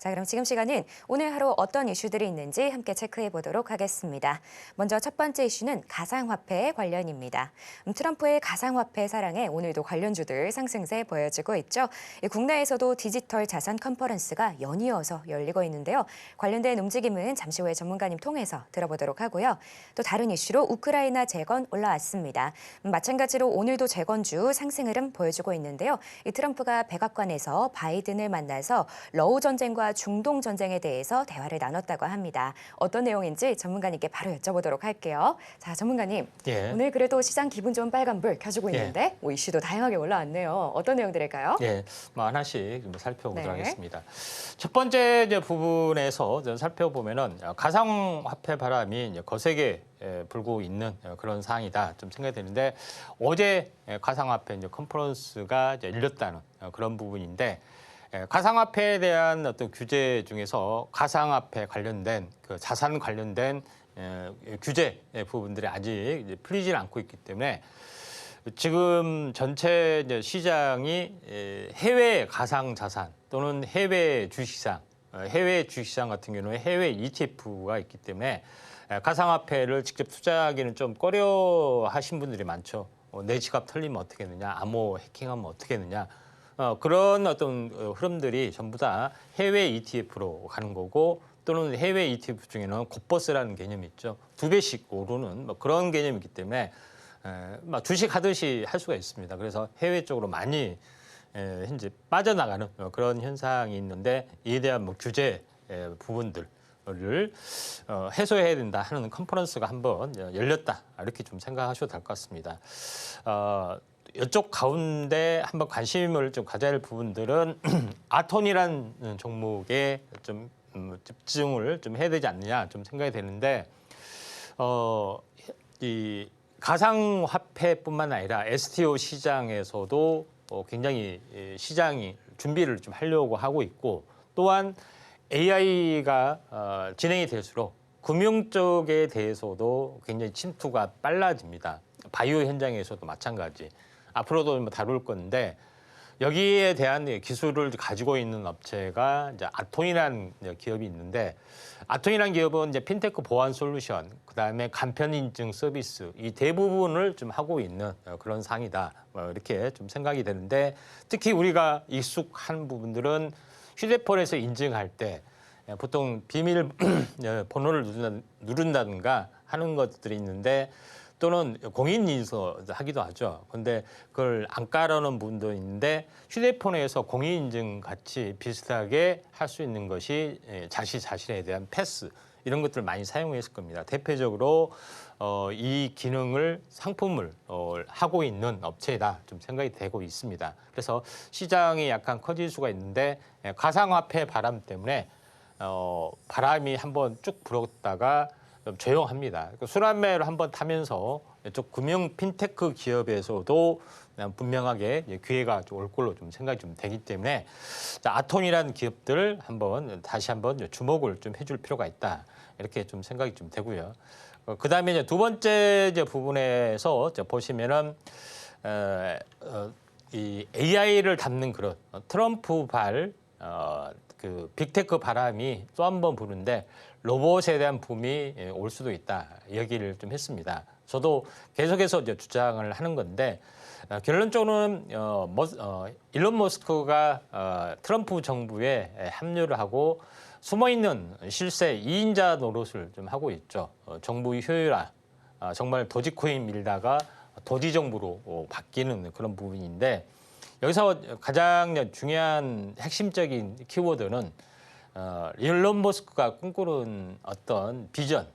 자, 그럼 지금 시간은 오늘 하루 어떤 이슈들이 있는지 함께 체크해 보도록 하겠습니다. 먼저 첫 번째 이슈는 가상화폐 관련입니다. 트럼프의 가상화폐 사랑에 오늘도 관련주들 상승세 보여주고 있죠. 국내에서도 디지털 자산 컨퍼런스가 연이어서 열리고 있는데요. 관련된 움직임은 잠시 후에 전문가님 통해서 들어보도록 하고요. 또 다른 이슈로 우크라이나 재건 올라왔습니다. 마찬가지로 오늘도 재건주 상승 흐름 보여주고 있는데요. 트럼프가 백악관에서 바이든을 만나서 러우 전쟁과 중동 전쟁에 대해서 대화를 나눴다고 합니다. 어떤 내용인지 전문가님께 바로 여쭤보도록 할게요. 자, 전문가님. 예. 오늘 그래도 시장 기분 좋은 빨간불 켜주고 예. 있는데 이슈도 다양하게 올라왔네요. 어떤 내용들일까요? 예, 하나씩 좀 살펴보도록 네. 하겠습니다. 첫 번째 이제 부분에서 좀 살펴보면은 가상화폐 바람이 이제 거세게 불고 있는 그런 상황이다 좀 생각이 되는데 어제 가상화폐 이제 컨퍼런스가 이제 열렸다는 그런 부분인데 가상화폐에 대한 어떤 규제 중에서 가상화폐 관련된 그 자산 관련된 규제 부분들이 아직 이제 풀리질 않고 있기 때문에 지금 전체 이제 시장이 해외 가상 자산 또는 해외 주식시장, 해외 주식시장 같은 경우는 해외 ETF가 있기 때문에 가상화폐를 직접 투자하기는 좀 꺼려하신 분들이 많죠. 내 지갑 털리면 어떻게 되느냐, 암호 해킹하면 어떻게 되느냐. 그런 어떤 흐름들이 전부 다 해외 ETF로 가는 거고 또는 해외 ETF 중에는 곧버스라는 개념이 있죠. 2배씩 오르는 뭐 그런 개념이기 때문에 막 주식 하듯이 할 수가 있습니다. 그래서 해외 쪽으로 많이 현재 빠져나가는 그런 현상이 있는데 이에 대한 뭐 규제 부분들을 해소해야 된다 하는 컨퍼런스가 한번 열렸다 이렇게 좀 생각하셔도 될 것 같습니다. 이쪽 가운데 한번 관심을 좀 가져야 할 부분들은 아톤이라는 종목에 좀 집중을 좀 해야 되지 않느냐 좀 생각이 되는데 이 가상화폐뿐만 아니라 STO 시장에서도 굉장히 시장이 준비를 좀 하려고 하고 있고 또한 AI가 진행이 될수록 금융 쪽에 대해서도 굉장히 침투가 빨라집니다. 바이오 현장에서도 마찬가지. 앞으로도 뭐 다룰 건데 여기에 대한 기술을 가지고 있는 업체가 이제 아톤이라는 기업이 있는데 아톤이라는 기업은 이제 핀테크 보안 솔루션, 그다음에 간편 인증 서비스 이 대부분을 좀 하고 있는 그런 상이다. 이렇게 좀 생각이 되는데 특히 우리가 익숙한 부분들은 휴대폰에서 인증할 때 보통 비밀 번호를 누른다든가 하는 것들이 있는데 또는 공인인증서 하기도 하죠. 그런데 그걸 안 깔아놓은 부분도 있는데 휴대폰에서 공인인증 같이 비슷하게 할 수 있는 것이 자신에 대한 패스 이런 것들을 많이 사용했을 겁니다. 대표적으로 이 기능을 상품을 하고 있는 업체다 좀 생각이 되고 있습니다. 그래서 시장이 약간 커질 수가 있는데 가상화폐 바람 때문에 바람이 한번 쭉 불었다가 좀 조용합니다. 순환매를 한번 타면서 이쪽 금융 핀테크 기업에서도 분명하게 기회가 올 걸로 좀 생각이 좀 되기 때문에 아톤이라는 기업들 다시 한번 주목을 좀 해줄 필요가 있다. 이렇게 좀 생각이 좀 되고요. 그다음에 이제 두 번째 부분에서 보시면은 이 AI를 담는 그런 트럼프발 그 빅테크 바람이 또 한 번 부는데 로봇에 대한 붐이 올 수도 있다 얘기를 좀 했습니다. 저도 계속해서 이제 주장을 하는 건데 결론적으로는 일론 머스크가 트럼프 정부에 합류를 하고 숨어있는 실세 2인자 노릇을 좀 하고 있죠. 정부 효율화, 정말 도지코인 밀다가 도지 정부로 바뀌는 그런 부분인데 여기서 가장 중요한 핵심적인 키워드는 일론 머스크가 꿈꾸는 어떤 비전,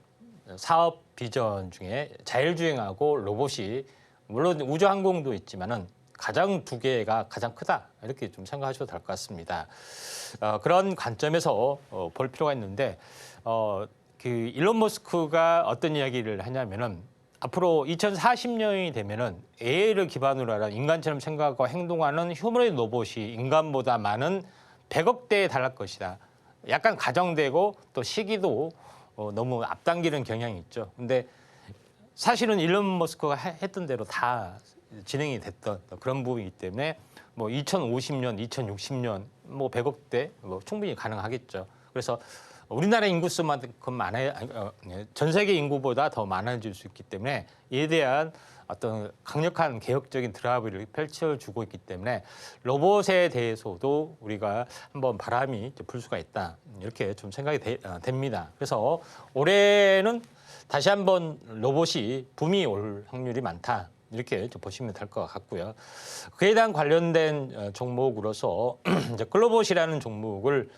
사업 비전 중에 자율주행하고 로봇이 물론 우주항공도 있지만은 가장 두 개가 가장 크다 이렇게 좀 생각하셔도 될 것 같습니다. 그런 관점에서 볼 필요가 있는데 그 일론 머스크가 어떤 이야기를 하냐면은 앞으로 2040년이 되면은 AI를 기반으로 하는 인간처럼 생각하고 행동하는 휴머노이드 로봇이 인간보다 많은 100억 대에 달할 것이다. 약간 가정되고 또 시기도 너무 앞당기는 경향이 있죠. 근데 사실은 일론 머스크가 했던 대로 다 진행이 됐던 그런 부분이기 때문에 뭐 2050년, 2060년 뭐 100억대 뭐 충분히 가능하겠죠. 그래서 우리나라 인구수만큼 전 세계 인구보다 더 많아질 수 있기 때문에 이에 대한 어떤 강력한 개혁적인 드라이브를 펼쳐주고 있기 때문에 로봇에 대해서도 우리가 한번 바람이 불 수가 있다. 이렇게 좀 생각이 됩니다. 그래서 올해는 다시 한번 로봇이 붐이 올 확률이 많다. 이렇게 좀 보시면 될 것 같고요. 그에 대한 관련된 종목으로서 이제 글로봇이라는 종목을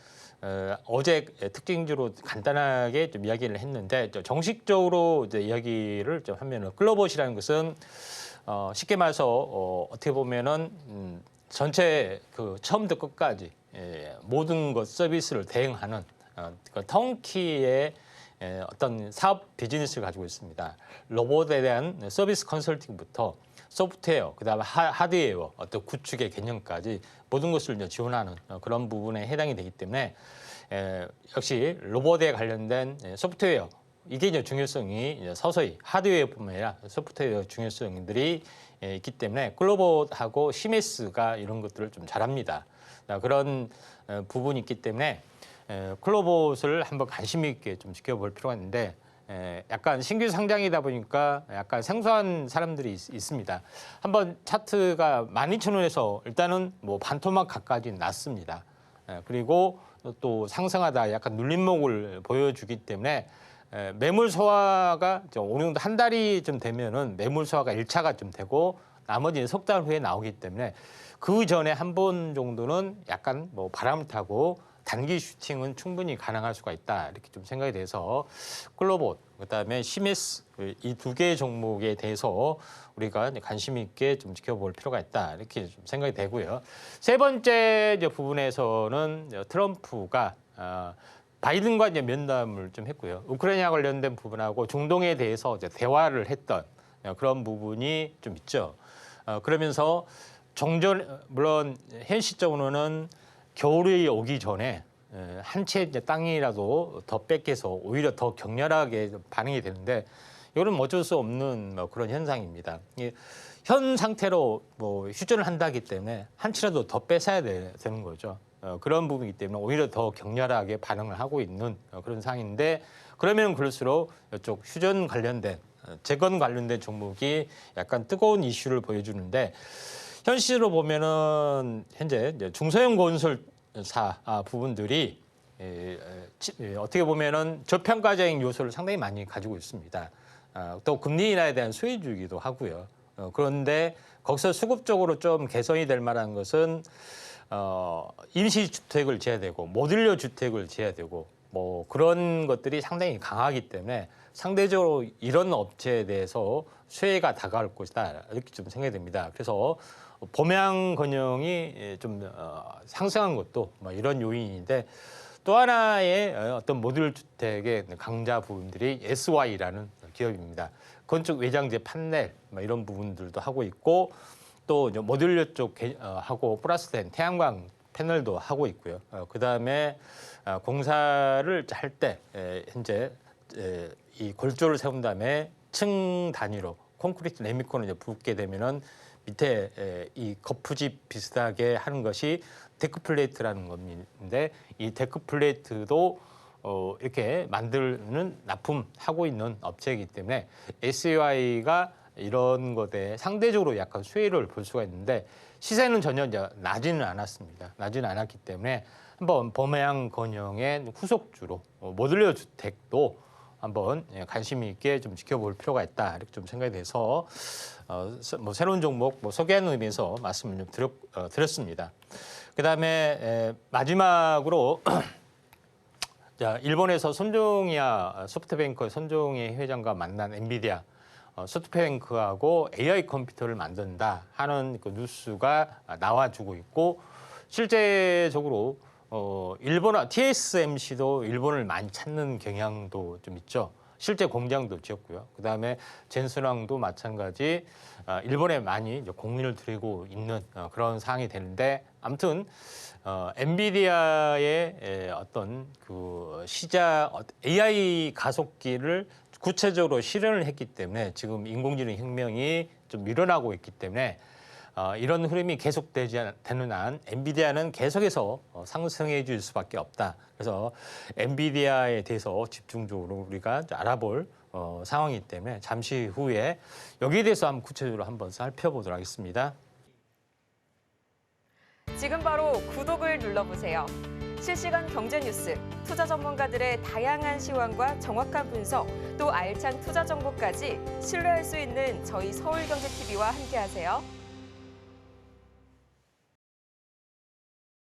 어제 특징주로 간단하게 좀 이야기를 했는데 정식적으로 이제 이야기를 좀 하면은 글로봇이라는 것은 쉽게 말해서 어떻게 보면은 전체 그 처음부터 끝까지 모든 것 서비스를 대행하는 그 턴키의 어떤 사업 비즈니스를 가지고 있습니다. 로봇에 대한 서비스 컨설팅부터 소프트웨어, 그다음에 하드웨어, 어떤 구축의 개념까지 모든 것을 이제 지원하는 그런 부분에 해당이 되기 때문에 역시 로봇에 관련된 소프트웨어 이게 이제 중요성이 이제 서서히 하드웨어뿐만 아니라 소프트웨어 중요성들이 있기 때문에 글로봇하고 시메스가 이런 것들을 좀 잘합니다. 그런 부분이 있기 때문에 클로봇을 한번 관심 있게 좀 지켜볼 필요가 있는데 약간 신규 상장이다 보니까 약간 생소한 사람들이 있습니다. 한번 차트가 12,000원에서 일단은 뭐 반토막 가까지 났습니다. 그리고 또 상승하다 약간 눌림목을 보여주기 때문에 매물 소화가 어느 정도 한 달이 좀 되면은 매물 소화가 1차가 좀 되고 나머지는 석 달 후에 나오기 때문에 그 전에 한 번 정도는 약간 뭐 바람을 타고 단기 슈팅은 충분히 가능할 수가 있다 이렇게 좀 생각이 돼서 글로봇 그다음에 시메스 이 두 개의 종목에 대해서 우리가 관심 있게 좀 지켜볼 필요가 있다 이렇게 좀 생각이 되고요. 세 번째 이제 부분에서는 트럼프가 바이든과 이제 면담을 좀 했고요. 우크라이나 관련된 부분하고 중동에 대해서 이제 대화를 했던 그런 부분이 좀 있죠. 그러면서 물론 현 시점으로는 겨울이 오기 전에 한 채 땅이라도 더 뺏겨서 오히려 더 격렬하게 반응이 되는데 이거는 어쩔 수 없는 그런 현상입니다. 현 상태로 뭐 휴전을 한다기 때문에 한 채라도 더 뺏어야 되는 거죠. 그런 부분이기 때문에 오히려 더 격렬하게 반응을 하고 있는 그런 상황인데 그러면 그럴수록 이쪽 휴전 관련된 재건 관련된 종목이 약간 뜨거운 이슈를 보여주는데 현실로 보면은 현재 중소형 건설사 부분들이 어떻게 보면은 저평가적인 요소를 상당히 많이 가지고 있습니다. 또 금리 인하에 대한 수혜주기도 하고요. 그런데 거기서 수급적으로 좀 개선이 될 만한 것은 임시주택을 지어야 되고 모듈러 주택을 지어야 되고 뭐 그런 것들이 상당히 강하기 때문에 상대적으로 이런 업체에 대해서 수혜가 다가올 것이다 이렇게 좀 생각이 됩니다. 그래서 범양건영이 좀 상승한 것도 뭐 이런 요인인데 또 하나의 어떤 모듈 주택의 강자 부분들이 SY라는 기업입니다. 건축 외장재 판넬 뭐 이런 부분들도 하고 있고 또 모듈러 쪽 하고 플러스된 태양광 패널도 하고 있고요. 그 다음에 공사를 할 때 현재 이 골조를 세운 다음에 층 단위로 콘크리트 레미콘을 이제 붓게 되면은 밑에 이 거푸집 비슷하게 하는 것이 데크 플레이트라는 건데 이 데크 플레이트도 이렇게 만드는 납품하고 있는 업체이기 때문에 SY가 이런 것에 상대적으로 약간 수혜를 볼 수가 있는데 시세는 전혀 이제 나지는 않았습니다. 나지는 않았기 때문에 한번 범양건영의 후속주로 모듈러 주택도 한번 관심 있게 좀 지켜볼 필요가 있다 이렇게 좀 생각이 돼서 뭐 새로운 종목 뭐 소개하는 의미에서 말씀을 좀 드렸습니다. 그다음에 마지막으로 자, 일본에서 손종이야 소프트뱅크 손종희 회장과 만난 엔비디아 소프트뱅크하고 AI 컴퓨터를 만든다 하는 그 뉴스가 나와주고 있고 실제적으로 일본 TSMC도 일본을 많이 찾는 경향도 좀 있죠. 실제 공장도 지었고요. 그다음에 젠슨왕도 마찬가지 일본에 많이 이제 공인을 들이고 있는 그런 상황이 되는데 아무튼 엔비디아의 어떤 그 AI 가속기를 구체적으로 실현을 했기 때문에 지금 인공지능 혁명이 좀 일어나고 있기 때문에 이런 흐름이 계속되는 한 엔비디아는 계속해서 상승해 줄 수밖에 없다. 그래서 엔비디아에 대해서 집중적으로 우리가 알아볼 상황이기 때문에 잠시 후에 여기에 대해서 한번 구체적으로 한번 살펴보도록 하겠습니다. 지금 바로 구독을 눌러보세요. 실시간 경제 뉴스, 투자 전문가들의 다양한 시황과 정확한 분석, 또 알찬 투자 정보까지 신뢰할 수 있는 저희 서울경제TV와 함께하세요.